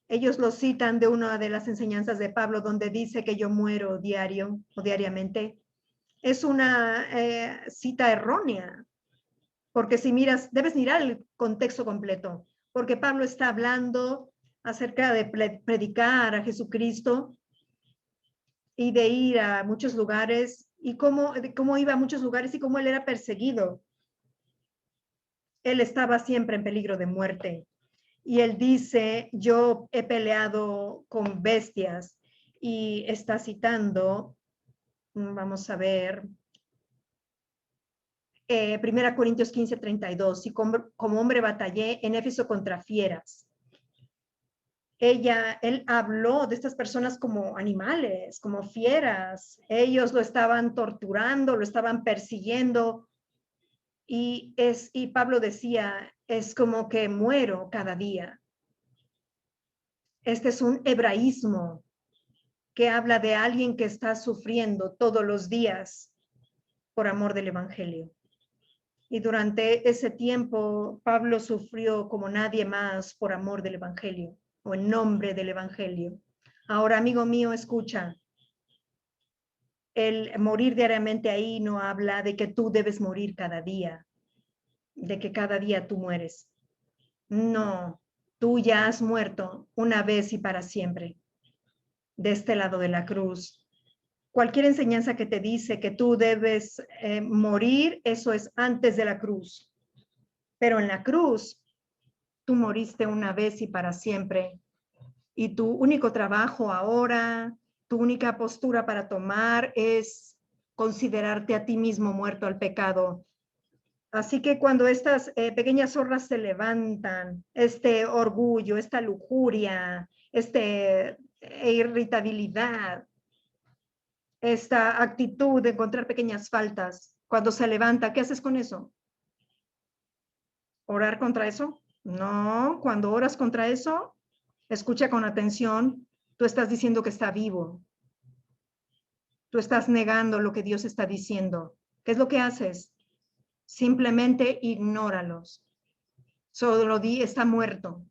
Ellos lo citan de una de las enseñanzas de Pablo donde dice que yo muero diario o diariamente. Es una cita errónea, porque si miras, debes mirar el contexto completo, porque Pablo está hablando acerca de predicar a Jesucristo y de ir a muchos lugares y cómo iba a muchos lugares y cómo él era perseguido. Él estaba siempre en peligro de muerte. Y él dice, yo he peleado con bestias, y está citando, vamos a ver, 1 Corintios 15:32, y como hombre batallé en Éfeso contra fieras. Él habló de estas personas como animales, como fieras. Ellos lo estaban torturando, lo estaban persiguiendo. Y Pablo decía, es como que muero cada día. Este es un hebraísmo que habla de alguien que está sufriendo todos los días por amor del evangelio. Y durante ese tiempo, Pablo sufrió como nadie más por amor del evangelio o en nombre del evangelio. Ahora, amigo mío, escucha. El morir diariamente ahí no habla de que tú debes morir cada día, de que cada día tú mueres. No, tú ya has muerto una vez y para siempre de este lado de la cruz. Cualquier enseñanza que te dice que tú debes morir, eso es antes de la cruz. Pero en la cruz, tú moriste una vez y para siempre. Y tu único trabajo ahora, tu única postura para tomar es considerarte a ti mismo muerto al pecado. Así que cuando estas pequeñas zorras se levantan, este orgullo, esta lujuria, irritabilidad, esta actitud de encontrar pequeñas faltas, cuando se levanta, ¿qué haces con eso? ¿Orar contra eso? No, cuando oras contra eso, escucha con atención, tú estás diciendo que está vivo. Tú estás negando lo que Dios está diciendo. ¿Qué es lo que haces? Simplemente ignóralos. Solo di, está muerto.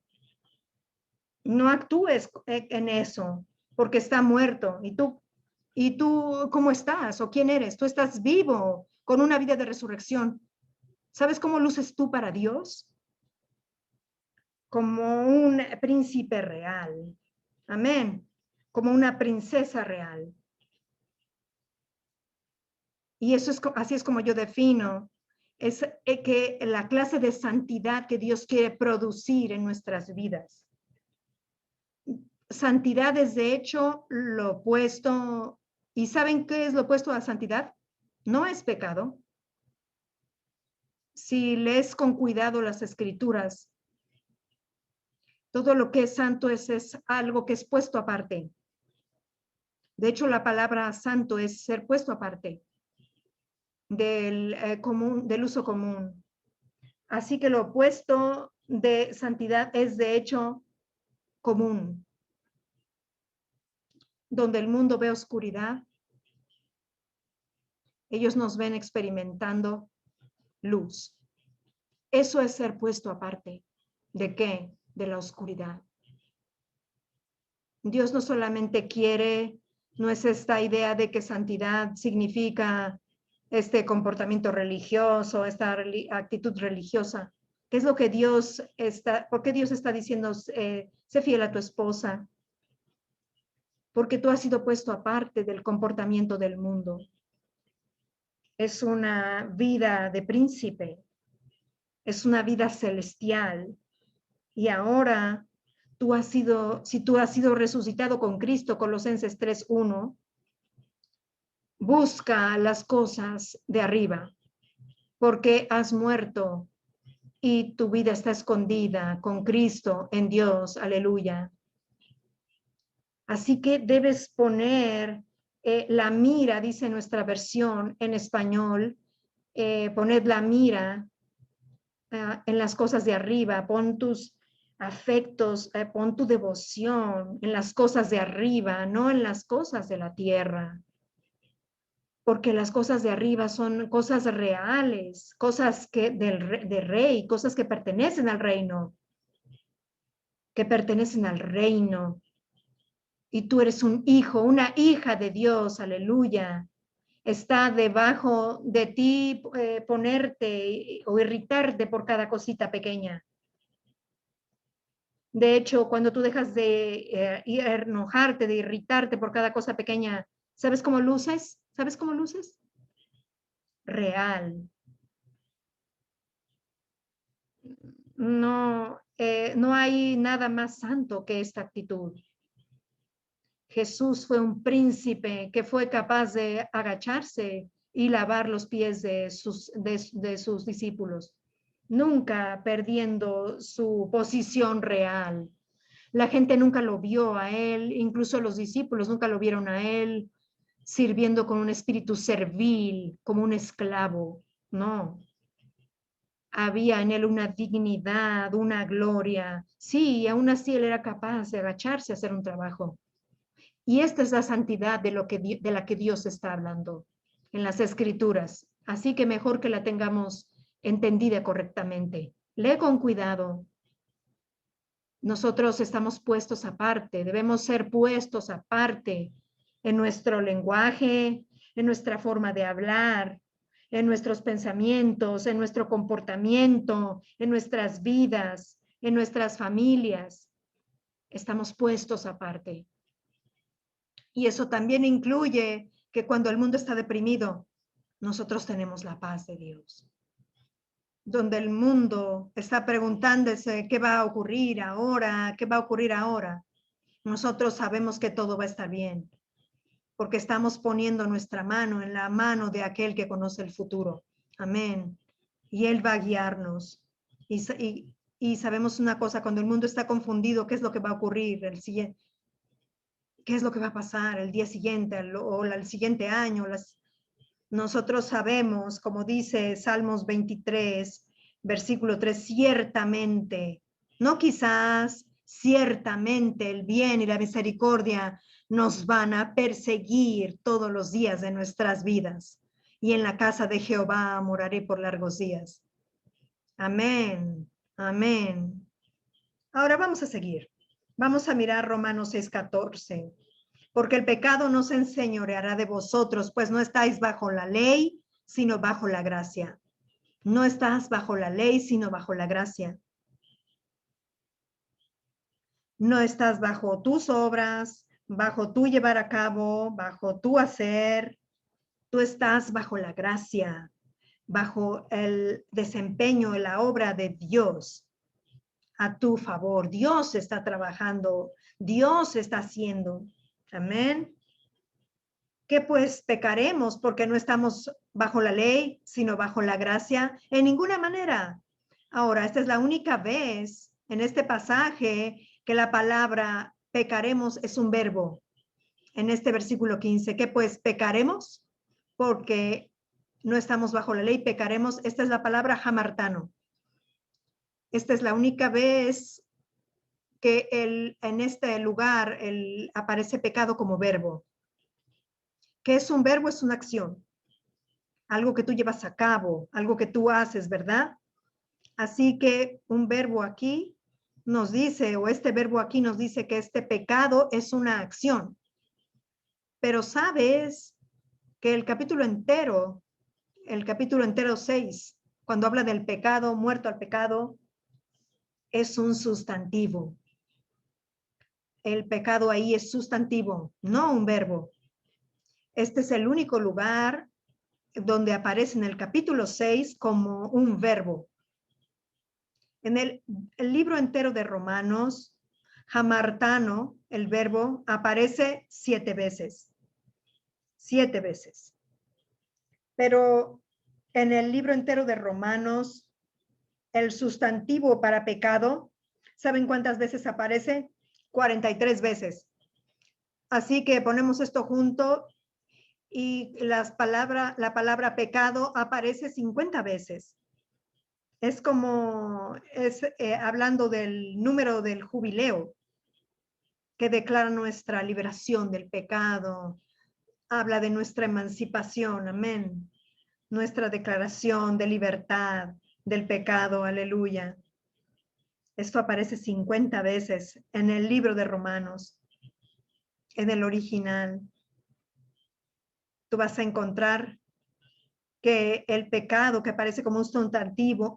No actúes en eso, porque está muerto. ¿Y tú cómo estás? ¿O quién eres? Tú estás vivo, con una vida de resurrección. ¿Sabes cómo luces tú para Dios? Como un príncipe real. Amén. Como una princesa real. Y así es como yo defino, es que la clase de santidad que Dios quiere producir en nuestras vidas. Santidad es de hecho lo opuesto. ¿Y saben qué es lo opuesto a santidad? No es pecado. si lees con cuidado las escrituras, todo lo que es santo es algo que es puesto aparte. De hecho, la palabra santo es ser puesto aparte del uso común. Así que lo opuesto de santidad es de hecho común. Donde el mundo ve oscuridad, ellos nos ven experimentando luz. Eso es ser puesto aparte. ¿De qué? De la oscuridad. Dios no solamente quiere, no es esta idea de que santidad significa este comportamiento religioso, esta actitud religiosa. ¿Qué es lo que Dios está, por qué Dios está diciendo, sé fiel a tu esposa? Porque tú has sido puesto aparte del comportamiento del mundo. Es una vida de príncipe, es una vida celestial. Y ahora tú has sido, si tú has sido resucitado con Cristo, Colosenses 3:1, busca las cosas de arriba, porque has muerto y tu vida está escondida con Cristo en Dios. Aleluya. Así que debes poner la mira, dice nuestra versión en español, poned la mira en las cosas de arriba, pon tus afectos, pon tu devoción en las cosas de arriba, no en las cosas de la tierra. Porque las cosas de arriba son cosas reales, cosas que de rey, cosas que pertenecen al reino, Y tú eres un hijo, una hija de Dios, aleluya. Está debajo de ti ponerte o irritarte por cada cosita pequeña. De hecho, cuando tú dejas de enojarte, de irritarte por cada cosa pequeña, ¿sabes cómo luces? ¿Sabes cómo luces? Real. No, no hay nada más santo que esta actitud. Jesús fue un príncipe que fue capaz de agacharse y lavar los pies de sus discípulos, nunca perdiendo su posición real. La gente nunca lo vio a él, incluso los discípulos nunca lo vieron a él sirviendo con un espíritu servil, como un esclavo. No, había en él una dignidad, una gloria. Sí, y aún así él era capaz de agacharse a hacer un trabajo. Y esta es la santidad de la que Dios está hablando en las escrituras. Así que mejor que la tengamos entendida correctamente. Lee con cuidado. Nosotros estamos puestos aparte, debemos ser puestos aparte en nuestro lenguaje, en nuestra forma de hablar, en nuestros pensamientos, en nuestro comportamiento, en nuestras vidas, en nuestras familias. Estamos puestos aparte. Y eso también incluye que cuando el mundo está deprimido, nosotros tenemos la paz de Dios. Donde el mundo está preguntándose qué va a ocurrir ahora, qué va a ocurrir ahora. Nosotros sabemos que todo va a estar bien, porque estamos poniendo nuestra mano en la mano de aquel que conoce el futuro. Amén. Y Él va a guiarnos. Y sabemos una cosa, cuando el mundo está confundido, ¿qué es lo que va a ocurrir? ¿Qué es lo que va a pasar el día siguiente o el siguiente año? Nosotros sabemos, como dice Salmos 23, versículo 3, ciertamente, no quizás, ciertamente el bien y la misericordia nos van a perseguir todos los días de nuestras vidas. Y en la casa de Jehová moraré por largos días. Amén, amén. Ahora vamos a seguir. Vamos a mirar Romanos 6:14. Porque el pecado no se enseñoreará de vosotros, pues no estáis bajo la ley, sino bajo la gracia. No estás bajo la ley, sino bajo la gracia. No estás bajo tus obras, bajo tu llevar a cabo, bajo tu hacer. Tú estás bajo la gracia, bajo el desempeño, la obra de Dios a tu favor. Dios está trabajando, Dios está haciendo. Amén. ¿Qué pues pecaremos porque no estamos bajo la ley, sino bajo la gracia? En ninguna manera. Ahora, esta es la única vez en este pasaje que la palabra pecaremos es un verbo. En este versículo 15, ¿qué pues pecaremos? Porque no estamos bajo la ley, pecaremos. Esta es la palabra hamartano. Esta es la única vez que en este lugar aparece pecado como verbo. ¿Qué es un verbo? Es una acción, algo que tú llevas a cabo, algo que tú haces, ¿verdad? Así que un verbo aquí nos dice, o este verbo aquí nos dice que este pecado es una acción. Pero sabes que el capítulo entero 6, cuando habla del pecado, muerto al pecado, es un sustantivo. El pecado ahí es sustantivo, no un verbo. Este es el único lugar donde aparece en el capítulo 6 como un verbo. En el libro entero de Romanos, hamartano, el verbo, aparece 7 veces. 7 veces. Pero en el libro entero de Romanos, el sustantivo para pecado, ¿saben cuántas veces aparece? 43 veces. Así que ponemos esto junto y la palabra pecado aparece 50 veces. Es como, hablando del número del jubileo, que declara nuestra liberación del pecado, habla de nuestra emancipación, amén, nuestra declaración de libertad del pecado, aleluya. Esto aparece 50 veces en el libro de Romanos, en el original. Tú vas a encontrar que el pecado que aparece como un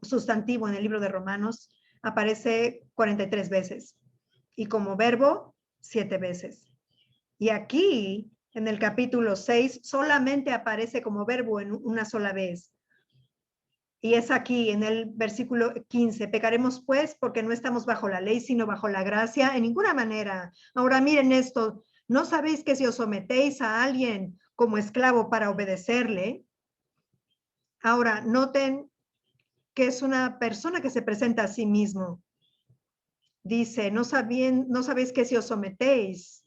sustantivo en el libro de Romanos aparece 43 veces y como verbo 7 veces. Y aquí, en el capítulo 6, solamente aparece como verbo en una sola vez. Y es aquí, en el versículo 15, pecaremos pues porque no estamos bajo la ley, sino bajo la gracia, en ninguna manera. Ahora miren esto, ¿no sabéis que si os sometéis a alguien como esclavo para obedecerle? Ahora, noten que es una persona que se presenta a sí mismo. Dice, ¿no sabéis que si os sometéis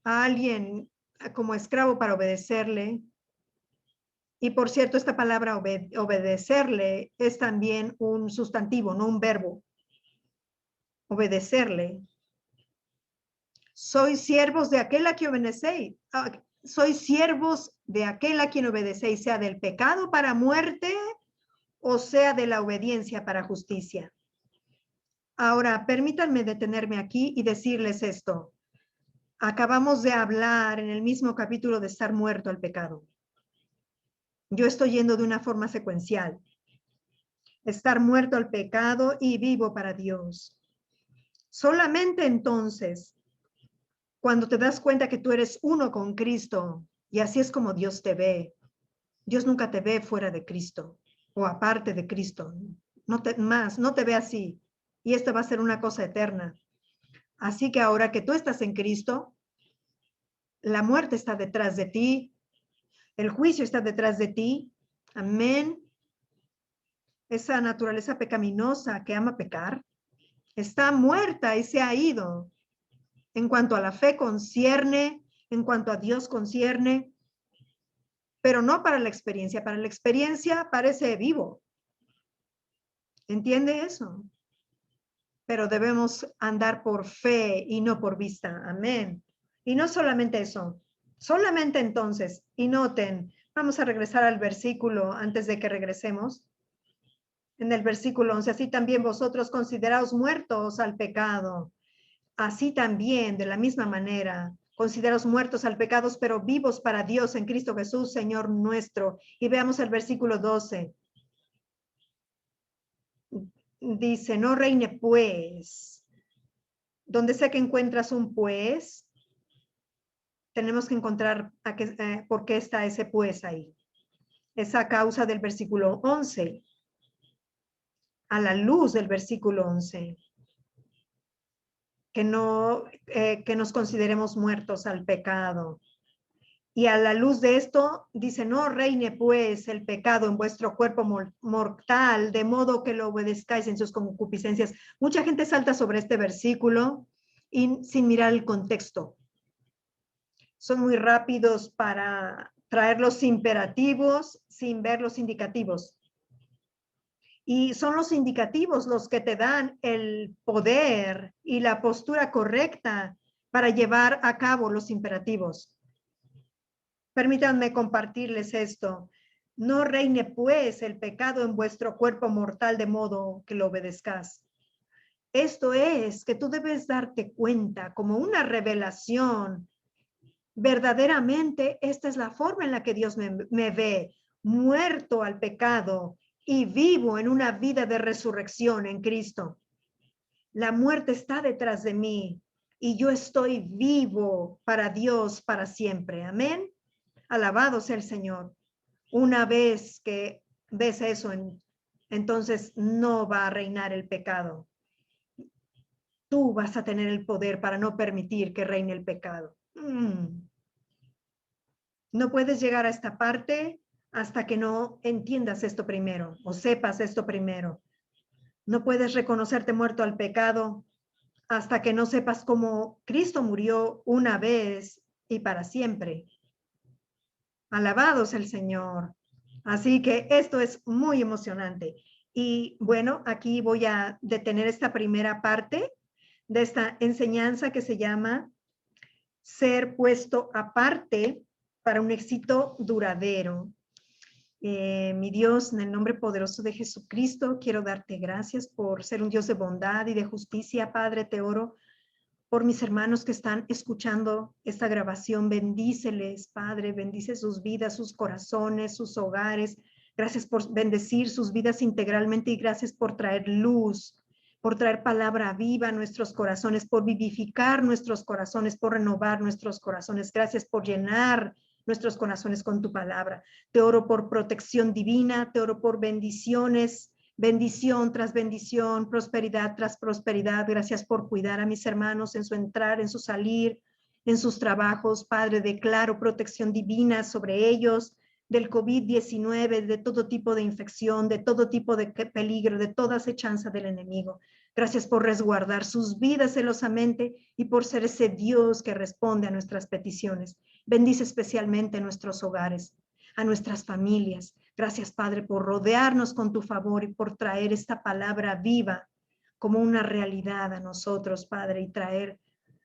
a alguien como esclavo para obedecerle? Y por cierto, esta palabra obedecerle es también un sustantivo, no un verbo. Obedecerle. Sois siervos de aquel a quien obedecéis. Sois siervos de aquel a quien obedecéis, sea del pecado para muerte o sea de la obediencia para justicia. Ahora, permítanme detenerme aquí y decirles esto. Acabamos de hablar en el mismo capítulo de estar muerto al pecado. Yo estoy yendo de una forma secuencial. Estar muerto al pecado y vivo para Dios. Solamente entonces, cuando te das cuenta que tú eres uno con Cristo, y así es como Dios te ve. Dios nunca te ve fuera de Cristo o aparte de Cristo. No te ve así. Y esto va a ser una cosa eterna. Así que ahora que tú estás en Cristo, la muerte está detrás de ti, el juicio está detrás de ti. Amén. Esa naturaleza pecaminosa que ama pecar está muerta y se ha ido. En cuanto a la fe concierne, en cuanto a Dios concierne, pero no para la experiencia. Para la experiencia parece vivo. ¿Entiende eso? Pero debemos andar por fe y no por vista. Amén. Y no solamente eso, solamente entonces, y noten, vamos a regresar al versículo antes de que regresemos. En el versículo 11, así también vosotros consideraos muertos al pecado. Así también, de la misma manera, consideraos muertos al pecado, pero vivos para Dios en Cristo Jesús, Señor nuestro. Y veamos el versículo 12. Dice, no reine pues. Donde sea que encuentras un pues, tenemos que encontrar por qué está ese pues ahí. Esa causa del versículo 11. A la luz del versículo 11. Que nos consideremos muertos al pecado. Y a la luz de esto, dice, no reine pues el pecado en vuestro cuerpo mortal, de modo que lo obedezcáis en sus concupiscencias. Mucha gente salta sobre este versículo y sin mirar el contexto. Son muy rápidos para traer los imperativos sin ver los indicativos. Y son los indicativos los que te dan el poder y la postura correcta para llevar a cabo los imperativos. Permítanme compartirles esto. No reine pues el pecado en vuestro cuerpo mortal de modo que lo obedezcas. Esto es que tú debes darte cuenta como una revelación. Verdaderamente esta es la forma en la que Dios me ve, muerto al pecado y vivo en una vida de resurrección en Cristo. La muerte está detrás de mí y yo estoy vivo para Dios para siempre. Amén. Alabado sea el Señor. Una vez que ves eso, entonces no va a reinar el pecado. Tú vas a tener el poder para no permitir que reine el pecado. No puedes llegar a esta parte hasta que no entiendas esto primero o sepas esto primero. No puedes reconocerte muerto al pecado hasta que no sepas cómo Cristo murió una vez y para siempre. Alabados el Señor. Así que esto es muy emocionante. Y bueno, aquí voy a detener esta primera parte de esta enseñanza que se llama ser puesto aparte para un éxito duradero. Mi Dios, en el nombre poderoso de Jesucristo, quiero darte gracias por ser un Dios de bondad y de justicia. Padre, te oro por mis hermanos que están escuchando esta grabación. Bendíceles, Padre, bendice sus vidas, sus corazones, sus hogares. Gracias por bendecir sus vidas integralmente y gracias por traer luz, por traer palabra viva a nuestros corazones, por vivificar nuestros corazones, por renovar nuestros corazones. Gracias por llenar nuestros corazones con tu palabra. Te oro por protección divina, te oro por bendiciones, bendición tras bendición, prosperidad tras prosperidad. Gracias por cuidar a mis hermanos en su entrar, en su salir, en sus trabajos. Padre, declaro protección divina sobre ellos, del COVID-19, de todo tipo de infección, de todo tipo de peligro, de toda acechanza del enemigo. Gracias por resguardar sus vidas celosamente y por ser ese Dios que responde a nuestras peticiones. Bendice especialmente nuestros hogares, a nuestras familias. Gracias, Padre, por rodearnos con tu favor y por traer esta palabra viva como una realidad a nosotros, Padre, y traer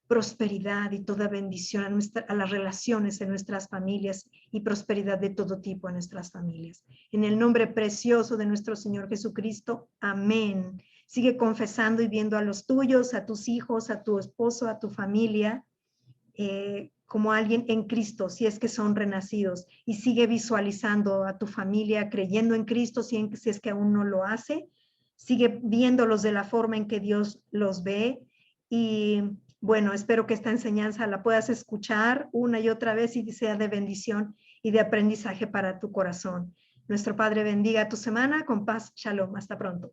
prosperidad y toda bendición a las relaciones en nuestras familias y prosperidad de todo tipo en nuestras familias. En el nombre precioso de nuestro Señor Jesucristo, amén. Sigue confesando y viendo a los tuyos, a tus hijos, a tu esposo, a tu familia, como alguien en Cristo, si es que son renacidos, y sigue visualizando a tu familia creyendo en Cristo, si es que aún no lo hace, sigue viéndolos de la forma en que Dios los ve. Y bueno, espero que esta enseñanza la puedas escuchar una y otra vez y sea de bendición y de aprendizaje para tu corazón. Nuestro Padre bendiga tu semana con paz. Shalom. Hasta pronto.